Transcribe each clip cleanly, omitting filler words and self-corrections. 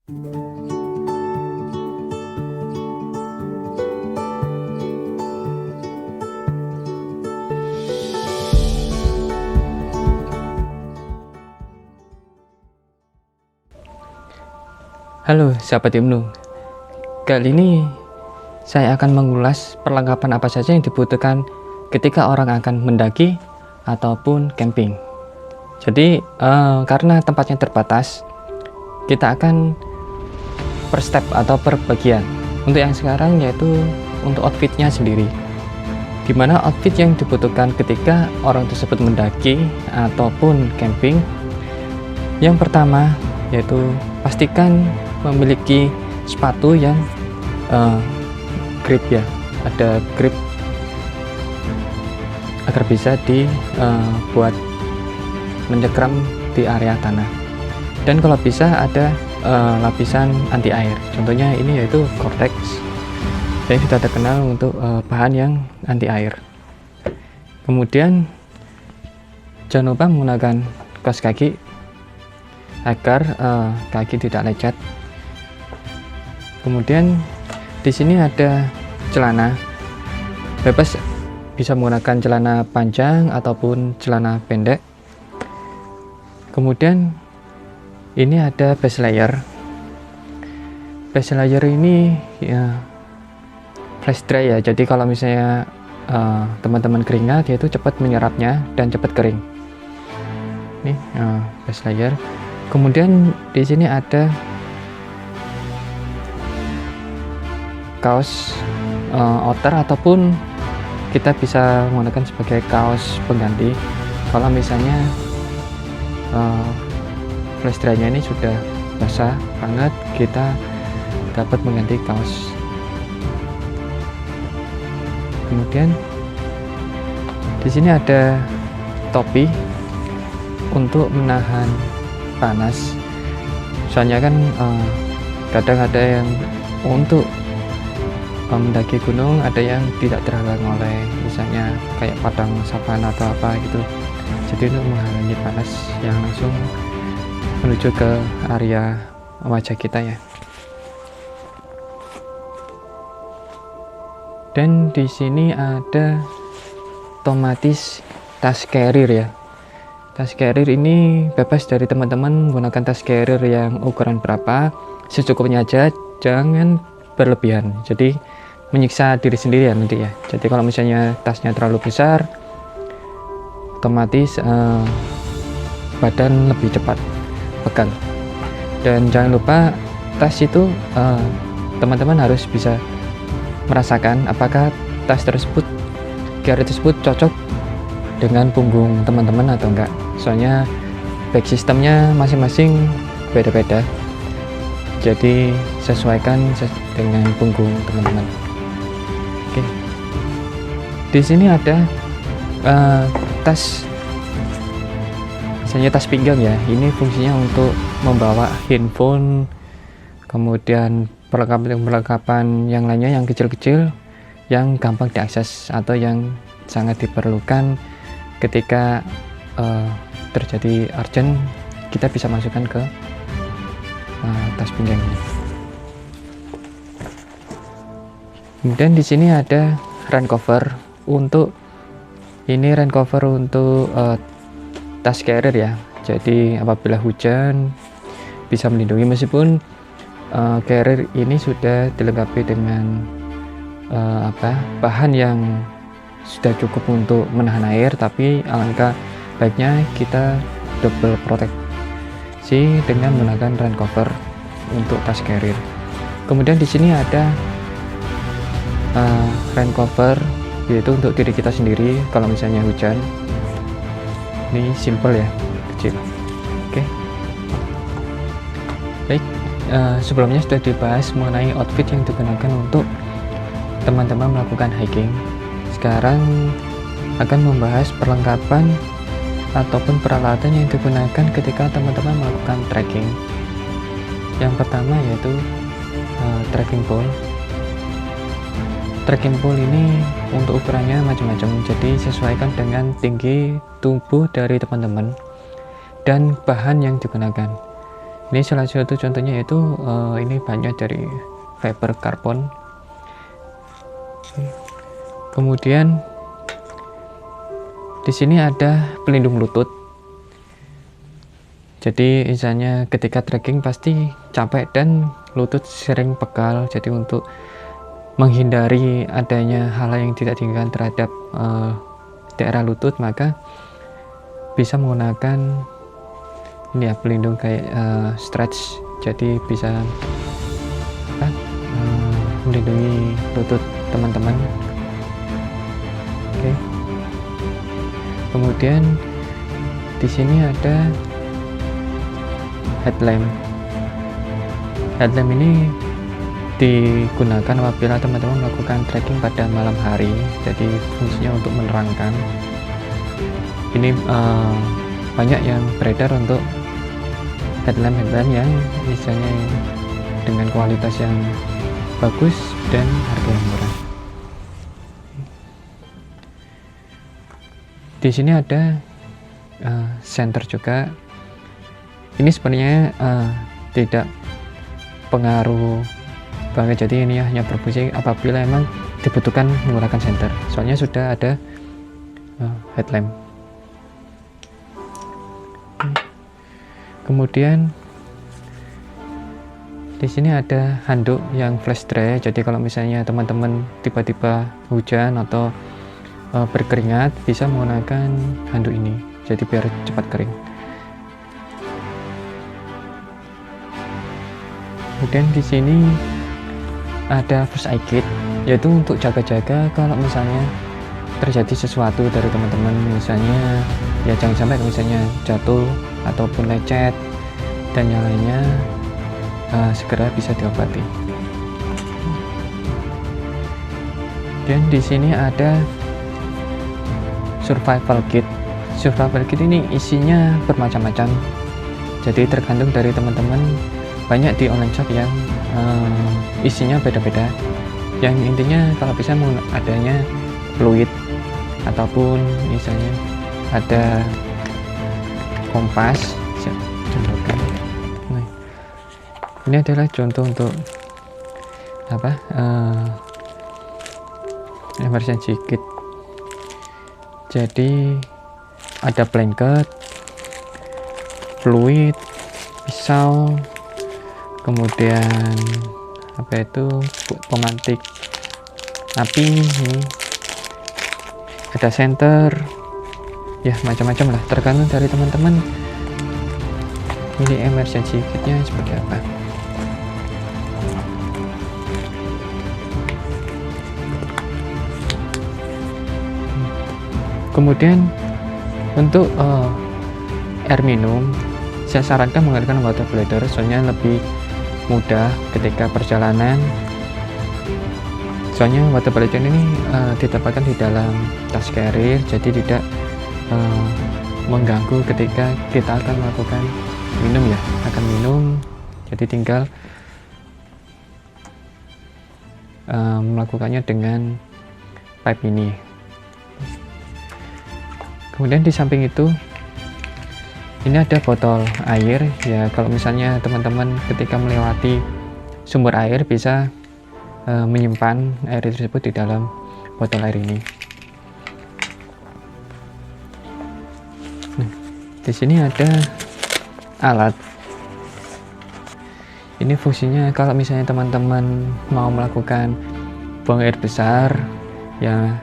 Halo sahabat Himnu, kali ini saya akan mengulas perlengkapan apa saja yang dibutuhkan ketika orang akan mendaki ataupun camping. Jadi karena tempatnya terbatas, kita akan per step atau per bagian. Untuk yang sekarang yaitu untuk outfitnya sendiri, dimana outfit yang dibutuhkan ketika orang tersebut mendaki ataupun camping. Yang pertama yaitu pastikan memiliki sepatu yang grip ya, ada grip agar bisa dibuat mencekram di area tanah. Dan kalau bisa ada lapisan anti air, contohnya ini yaitu Gore-Tex. Ini sudah terkenal untuk bahan yang anti air. Kemudian jangan lupa menggunakan kaos kaki agar kaki tidak lecet. Kemudian di sini ada celana, bebas bisa menggunakan celana panjang ataupun celana pendek. Kemudian ini ada base layer. Base layer ini ya flash dry ya, jadi kalau misalnya teman-teman keringat yaitu cepat menyerapnya dan cepat kering. Ini base layer. Kemudian di sini ada kaos outer ataupun kita bisa menggunakan sebagai kaos pengganti kalau misalnya flash dry-nya ini sudah basah banget, kita dapat mengganti kaos. Kemudian di sini ada topi untuk menahan panas, soalnya kan kadang ada yang untuk mendaki gunung ada yang tidak terhalang oleh misalnya kayak padang savana atau apa gitu, jadi untuk menghalangi panas yang langsung menuju ke area wajah kita ya. Dan di sini ada otomatis tas carrier ya. Tas carrier ini bebas dari teman-teman menggunakan tas carrier yang ukuran berapa, secukupnya aja, jangan berlebihan, jadi menyiksa diri sendiri ya nanti ya. Jadi kalau misalnya tasnya terlalu besar, otomatis badan lebih cepat pegal. Dan jangan lupa tas itu teman-teman harus bisa merasakan apakah tas tersebut, carrier tersebut cocok dengan punggung teman-teman atau enggak, soalnya back sistemnya masing-masing beda-beda, jadi sesuaikan dengan punggung teman-teman. Oke, di sini ada tas, misalnya tas pinggang ya, ini fungsinya untuk membawa handphone, kemudian perlengkapan yang lainnya yang kecil-kecil yang gampang diakses atau yang sangat diperlukan ketika terjadi urgent, kita bisa masukkan ke tas pinggang ini. Kemudian di sini ada rain cover untuk tas carrier ya. Jadi apabila hujan bisa melindungi, meskipun carrier ini sudah dilengkapi dengan bahan yang sudah cukup untuk menahan air, tapi alangkah baiknya kita double proteksi dengan menggunakan rain cover untuk tas carrier. Kemudian di sini ada rain cover yaitu untuk diri kita sendiri kalau misalnya hujan. Ini simple ya, kecil. Oke. Baik, sebelumnya sudah dibahas mengenai outfit yang digunakan untuk teman-teman melakukan hiking. Sekarang akan membahas perlengkapan ataupun peralatan yang digunakan ketika teman-teman melakukan trekking. Yang pertama yaitu trekking pole. Trekking pole ini untuk ukurannya macam-macam, jadi sesuaikan dengan tinggi tubuh dari teman-teman dan bahan yang digunakan. Ini salah satu contohnya, yaitu ini bahannya dari fiber karbon. Kemudian di sini ada pelindung lutut. Jadi misalnya ketika trekking pasti capek dan lutut sering pegal. Jadi untuk menghindari adanya hal yang tidak diinginkan terhadap daerah lutut, maka bisa menggunakan ini ya, pelindung kayak stretch. Jadi bisa melindungi lutut teman-teman. Oke. Kemudian di sini ada headlamp. Headlamp ini digunakan apabila teman-teman melakukan trekking pada malam hari. Jadi fungsinya untuk menerangkan. Ini banyak yang beredar untuk headlamp yang misalnya dengan kualitas yang bagus dan harga yang murah. Di sini ada senter juga. Ini sebenarnya tidak pengaruh banget, jadi ini hanya berfungsi apabila memang dibutuhkan menggunakan senter. Soalnya sudah ada headlamp. Kemudian di sini ada handuk yang flash dry. Jadi kalau misalnya teman-teman tiba-tiba hujan atau berkeringat, bisa menggunakan handuk ini. Jadi biar cepat kering. Kemudian di sini ada first aid kit, yaitu untuk jaga-jaga kalau misalnya terjadi sesuatu dari teman-teman, misalnya ya jangan sampai misalnya jatuh ataupun lecet dan yang lainnya, segera bisa diobati. Dan di sini ada survival kit. Survival kit ini isinya bermacam-macam, jadi tergantung dari teman-teman. Banyak di online shop yang isinya beda-beda. Yang intinya kalau bisa adanya fluid ataupun misalnya ada kompas. Nah, ini adalah contoh untuk apa, emergency kit. Jadi ada blanket, fluid, pisau, kemudian apa itu, pemantik api, ini ada senter, ya macam-macam lah, tergantung dari teman-teman ini emergency kitnya seperti apa. Kemudian untuk air minum, saya sarankan menggunakan water bladder, soalnya lebih mudah ketika perjalanan. Soalnya water bladder ini ditempatkan di dalam tas carrier, jadi tidak mengganggu ketika kita akan melakukan minum ya, akan minum, jadi tinggal melakukannya dengan pipe ini. Kemudian di samping itu ini ada botol air ya, kalau misalnya teman-teman ketika melewati sumber air bisa menyimpan air tersebut di dalam botol air ini. Nah, di sini ada alat. Ini fungsinya kalau misalnya teman-teman mau melakukan buang air besar ya,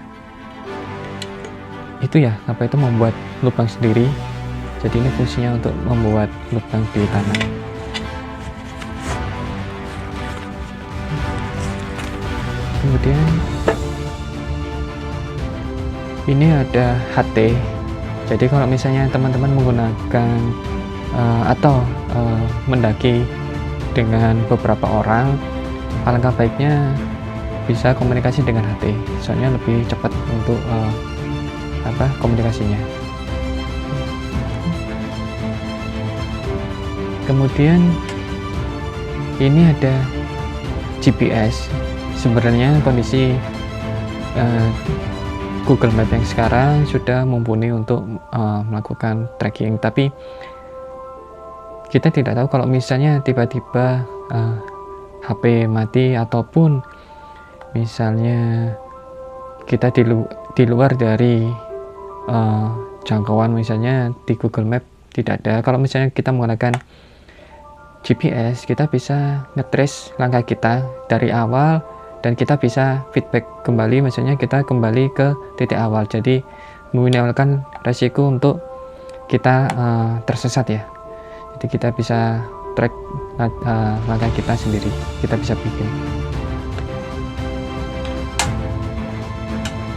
itu ya apa itu, membuat lubang sendiri. Jadi ini fungsinya untuk membuat lubang di tanah. Kemudian ini ada HT. Jadi kalau misalnya teman-teman menggunakan atau mendaki dengan beberapa orang, alangkah baiknya bisa komunikasi dengan HT, soalnya lebih cepat untuk komunikasinya. Kemudian ini ada GPS. Sebenarnya kondisi Google Map yang sekarang sudah mumpuni untuk melakukan tracking, tapi kita tidak tahu kalau misalnya tiba-tiba HP mati, ataupun misalnya kita di luar dari jangkauan, misalnya di Google Map tidak ada. Kalau misalnya kita menggunakan GPS, kita bisa ngetrace langkah kita dari awal, dan kita bisa feedback kembali, misalnya kita kembali ke titik awal, jadi meminimalkan resiko untuk kita tersesat ya. Jadi kita bisa track langkah kita sendiri, kita bisa bikin.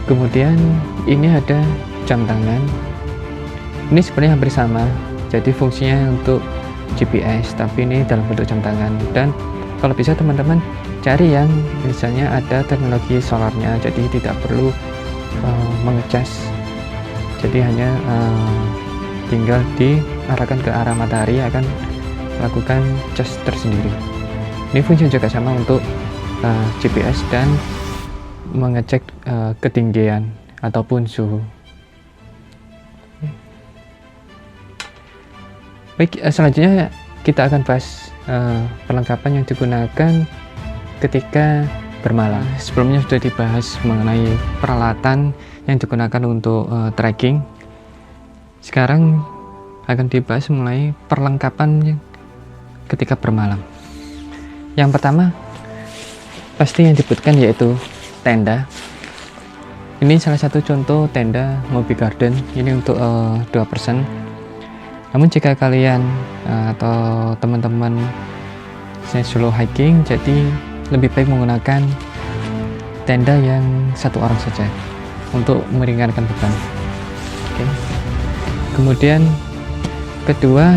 Kemudian ini ada jam tangan. Ini sebenarnya hampir sama, jadi fungsinya untuk GPS, tapi ini dalam bentuk jam tangan. Dan kalau bisa teman-teman cari yang misalnya ada teknologi solarnya, jadi tidak perlu mengecas, jadi hanya tinggal diarahkan ke arah matahari akan melakukan cas tersendiri. Ini fungsinya juga sama untuk GPS dan mengecek ketinggian ataupun suhu. Baik, selanjutnya kita akan bahas perlengkapan yang digunakan ketika bermalam. Sebelumnya sudah dibahas mengenai peralatan yang digunakan untuk trekking. Sekarang akan dibahas mengenai perlengkapan ketika bermalam. Yang pertama pasti yang dibutuhkan yaitu tenda. Ini salah satu contoh tenda Moby Garden. Ini untuk 2 person. Namun jika kalian atau teman-teman solo hiking, jadi lebih baik menggunakan tenda yang 1 orang saja untuk meringankan beban. Oke. Kemudian kedua,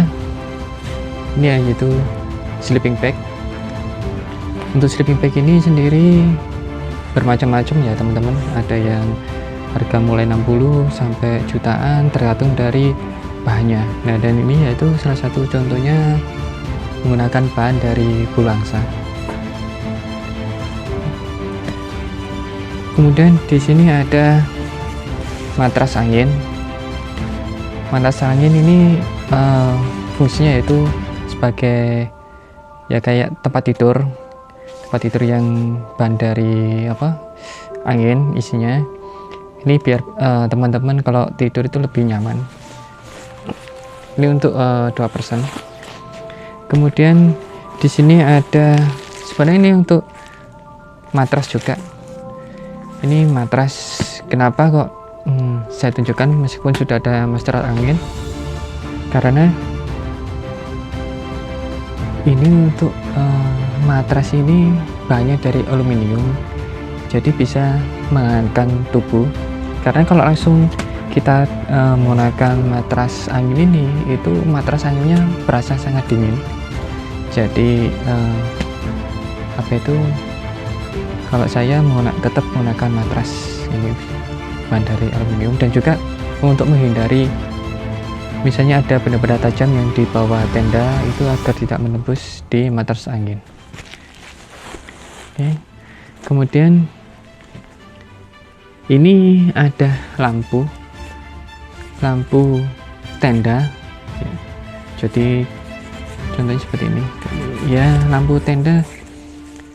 ini yaitu sleeping bag. Untuk sleeping bag ini sendiri bermacam-macam ya teman-teman. Ada yang harga mulai 60 sampai jutaan tergantung dari bahannya. Nah, dan ini yaitu salah satu contohnya menggunakan bahan dari bulangsa. Kemudian di sini ada matras angin. Matras angin ini fungsinya yaitu sebagai ya kayak tempat tidur yang bahan dari angin isinya. Ini biar teman-teman kalau tidur itu lebih nyaman. Ini untuk 2 person. Kemudian di sini ada, sebenarnya ini untuk matras juga. Ini matras, kenapa kok saya tunjukkan meskipun sudah ada matras angin, karena ini untuk matras ini bahannya dari aluminium, jadi bisa menghangatkan tubuh. Karena kalau langsung kita menggunakan matras angin ini, itu matras anginnya berasa sangat dingin. Jadi kalau saya tetap menggunakan matras ini bahan dari aluminium, dan juga untuk menghindari misalnya ada benda-benda tajam yang di bawah tenda itu agar tidak menembus di matras angin. Oke. Kemudian ini ada lampu tenda ya. Jadi contohnya seperti ini ya, lampu tenda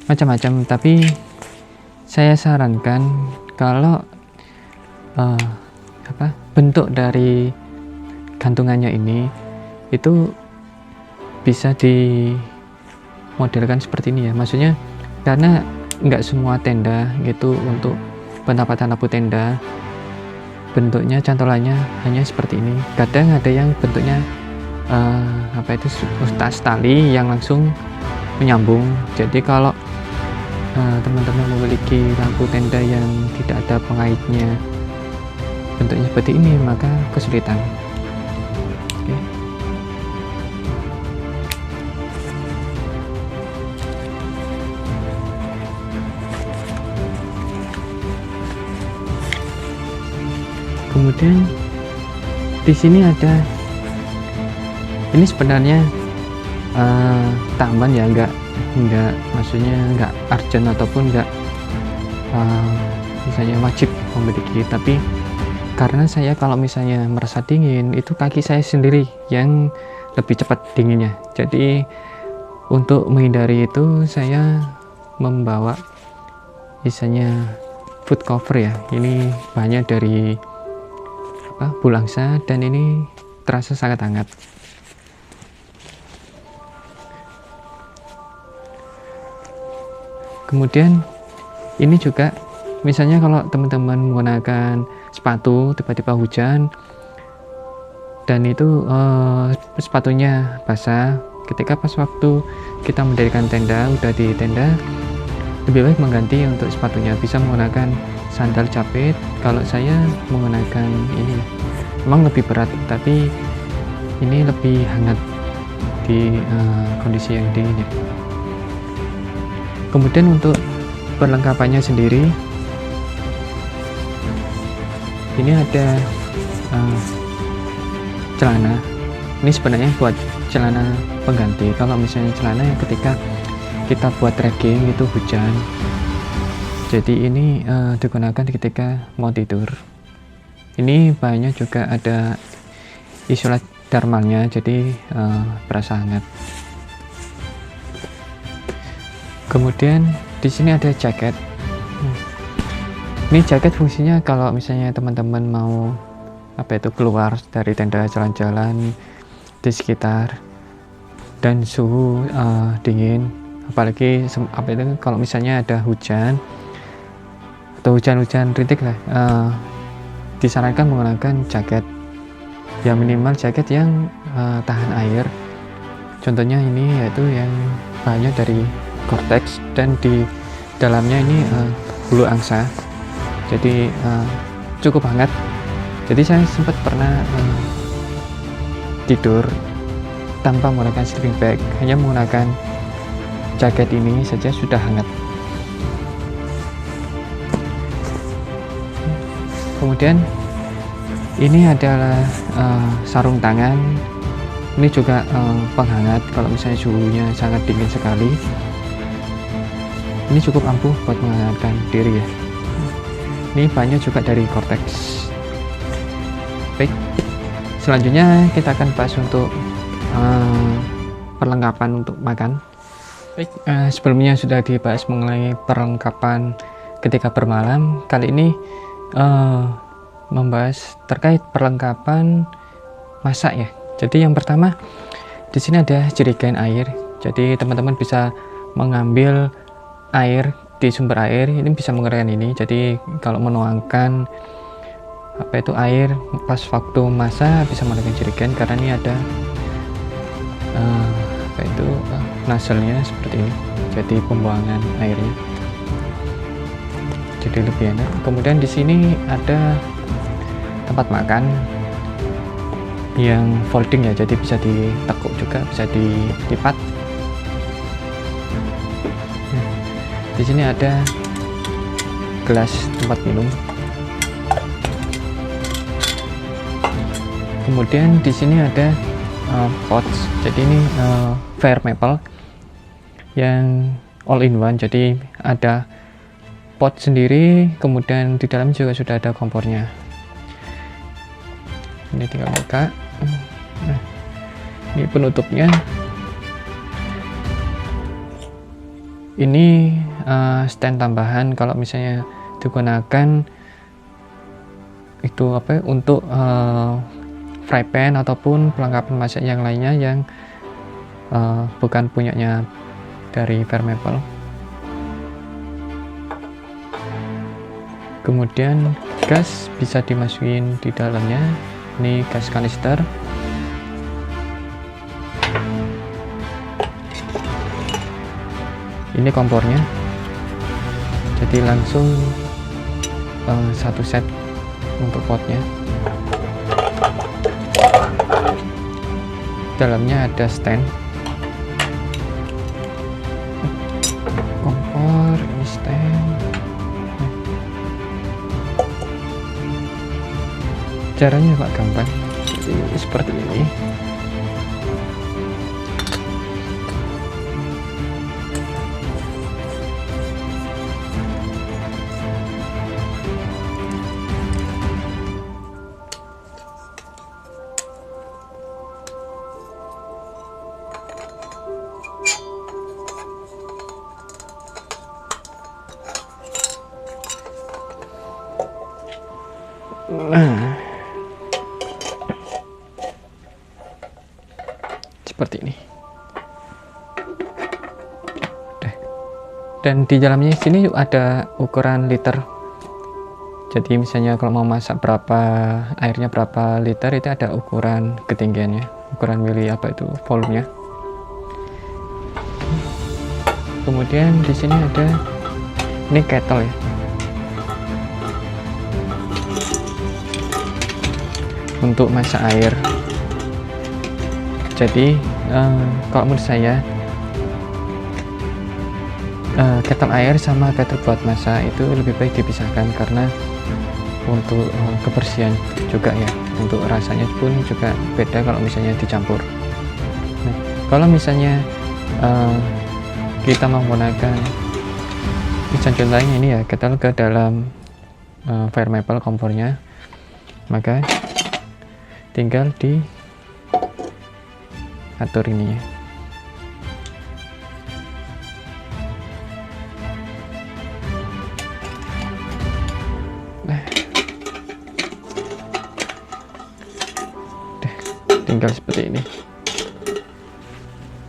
macam-macam, tapi saya sarankan kalau bentuk dari gantungannya ini itu bisa dimodelkan seperti ini ya, maksudnya karena nggak semua tenda gitu untuk penempatan lampu tenda bentuknya cantolannya hanya seperti ini. Kadang ada yang bentuknya tas tali yang langsung menyambung. Jadi kalau teman-teman memiliki lampu tenda yang tidak ada pengaitnya bentuknya seperti ini, maka kesulitan. Oke. Kemudian di sini ada, ini sebenarnya tambahan ya, enggak maksudnya enggak urgent ataupun enggak misalnya wajib memiliki, tapi karena saya kalau misalnya merasa dingin itu kaki saya sendiri yang lebih cepat dinginnya. Jadi untuk menghindari itu saya membawa misalnya food cover ya. Ini bahannya dari Bulangsa dan ini terasa sangat hangat. Kemudian ini juga misalnya kalau teman-teman menggunakan sepatu tiba-tiba hujan dan itu sepatunya basah, ketika pas waktu kita mendirikan tenda, udah di tenda, lebih baik mengganti untuk sepatunya, bisa menggunakan sandal jepit. Kalau saya menggunakan ini memang lebih berat, tapi ini lebih hangat di kondisi yang dingin ya. Kemudian untuk perlengkapannya sendiri, ini ada celana. Ini sebenarnya buat celana pengganti. Kalau misalnya celana yang ketika kita buat trekking itu hujan, jadi ini digunakan ketika mau tidur. Ini bahannya juga ada isolat thermalnya, jadi berasa hangat. Kemudian di sini ada jaket. Ini jaket fungsinya kalau misalnya teman-teman mau keluar dari tenda, jalan-jalan di sekitar dan suhu dingin, apalagi kalau misalnya ada hujan atau hujan-hujan rintik lah, disarankan menggunakan jaket yang minimal jaket yang tahan air. Contohnya ini yaitu yang bahannya dari Gore-Tex dan di dalamnya ini bulu angsa, jadi cukup hangat. Jadi saya sempat pernah tidur tanpa menggunakan sleeping bag, hanya menggunakan jaket ini saja sudah hangat. Kemudian ini adalah sarung tangan. Ini juga penghangat kalau misalnya suhunya sangat dingin sekali. Ini cukup ampuh buat menghangatkan diri ya. Ini bahannya juga dari Gore-Tex. Baik, selanjutnya kita akan bahas untuk perlengkapan untuk makan. Baik, sebelumnya sudah dibahas mengenai perlengkapan ketika bermalam. Kali ini membahas terkait perlengkapan masak ya. Jadi yang pertama di sini ada jerigen air. Jadi teman-teman bisa mengambil air di sumber air, ini bisa menggunakan ini. Jadi kalau menuangkan air pas waktu masak bisa menggunakan jerigen, karena ini ada nozzle-nya seperti ini. Jadi pembuangan airnya jadi lebih enak. Kemudian di sini ada tempat makan yang folding ya, jadi bisa ditekuk juga, bisa dilipat. Di sini ada gelas tempat minum. Kemudian di sini ada pots. Jadi ini Fire Maple yang all in one. Jadi ada pot sendiri, kemudian di dalam juga sudah ada kompornya. Ini tinggal buka. Nah, ini penutupnya. Ini stand tambahan kalau misalnya digunakan itu untuk fry pan ataupun perlengkapan masak yang lainnya yang bukan punyanya dari Fire Maple. Kemudian gas bisa dimasukin di dalamnya. Ini gas kanister. Ini kompornya, jadi langsung satu set untuk potnya. Dalamnya ada stand kompor, ini stand. Caranya Pak gampang, jadi seperti ini. Nah, seperti ini. Dan di dalamnya sini ada ukuran liter. Jadi misalnya kalau mau masak berapa, airnya berapa liter, itu ada ukuran ketinggiannya, ukuran mili apa itu volumenya. Kemudian di sini ada ini kettle ya. Untuk masak air. Jadi kalau menurut saya kettle air sama kettle buat masak itu lebih baik dipisahkan, karena untuk kebersihan juga ya, untuk rasanya pun juga beda kalau misalnya dicampur. Nah, kalau misalnya kita menggunakan contohnya ini ya, kettle ke dalam fire maple kompornya, maka tinggal di atur ini ya. Tinggal seperti ini.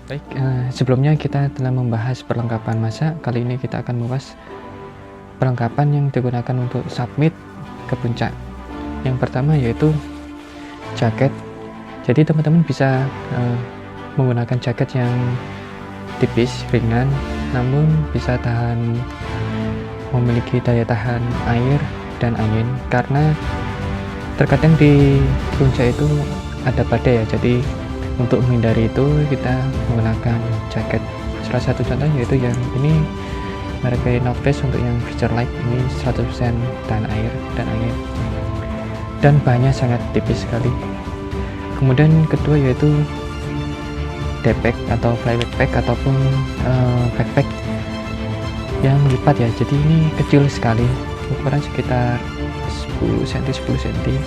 Baik, sebelumnya kita telah membahas perlengkapan masak. Kali ini kita akan membahas perlengkapan yang digunakan untuk submit ke puncak. Yang pertama yaitu jaket. Jadi teman-teman bisa menggunakan jaket yang tipis, ringan, namun bisa memiliki daya tahan air dan angin, karena terkadang di puncak itu ada badai ya. Jadi untuk menghindari itu kita menggunakan jaket. Salah satu contoh yaitu yang ini merek Northface untuk yang feature light, ini 100% tahan air dan angin, dan bahannya sangat tipis sekali. Kemudian kedua yaitu daypack atau fly backpack ataupun backpack yang lipat ya. Jadi ini kecil sekali, ukuran sekitar 10 cm 10 cm,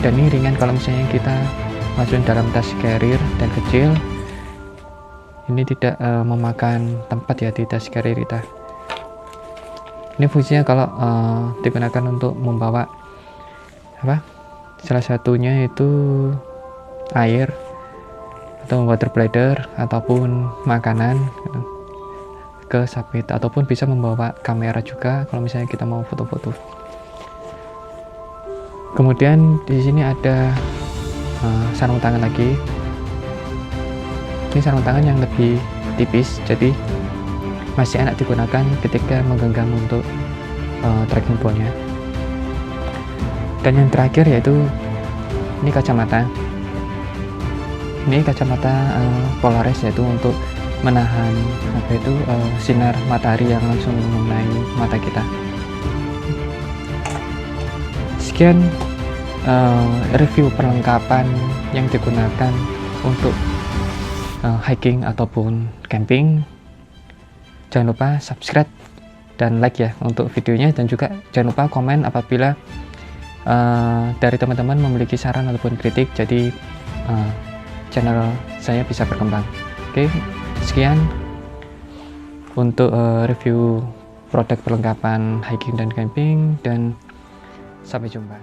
dan ini ringan kalau misalnya kita masukin dalam tas carrier dan kecil. Ini tidak memakan tempat ya di tas carrier kita. Ini fungsinya kalau digunakan untuk membawa salah satunya itu air atau water bladder ataupun makanan ke submit, ataupun bisa membawa kamera juga kalau misalnya kita mau foto-foto. Kemudian di sini ada sarung tangan lagi. Ini sarung tangan yang lebih tipis, jadi masih enak digunakan ketika menggenggam untuk trekking pole-nya. Dan yang terakhir yaitu ini kacamata. Ini kacamata Polaris, yaitu untuk menahan sinar matahari yang langsung mengenai mata kita. Sekian review perlengkapan yang digunakan untuk hiking ataupun camping. Jangan lupa subscribe dan like ya untuk videonya, dan juga jangan lupa komen apabila dari teman-teman memiliki saran ataupun kritik, jadi channel saya bisa berkembang. Oke, sekian untuk review produk perlengkapan hiking dan camping, dan sampai jumpa.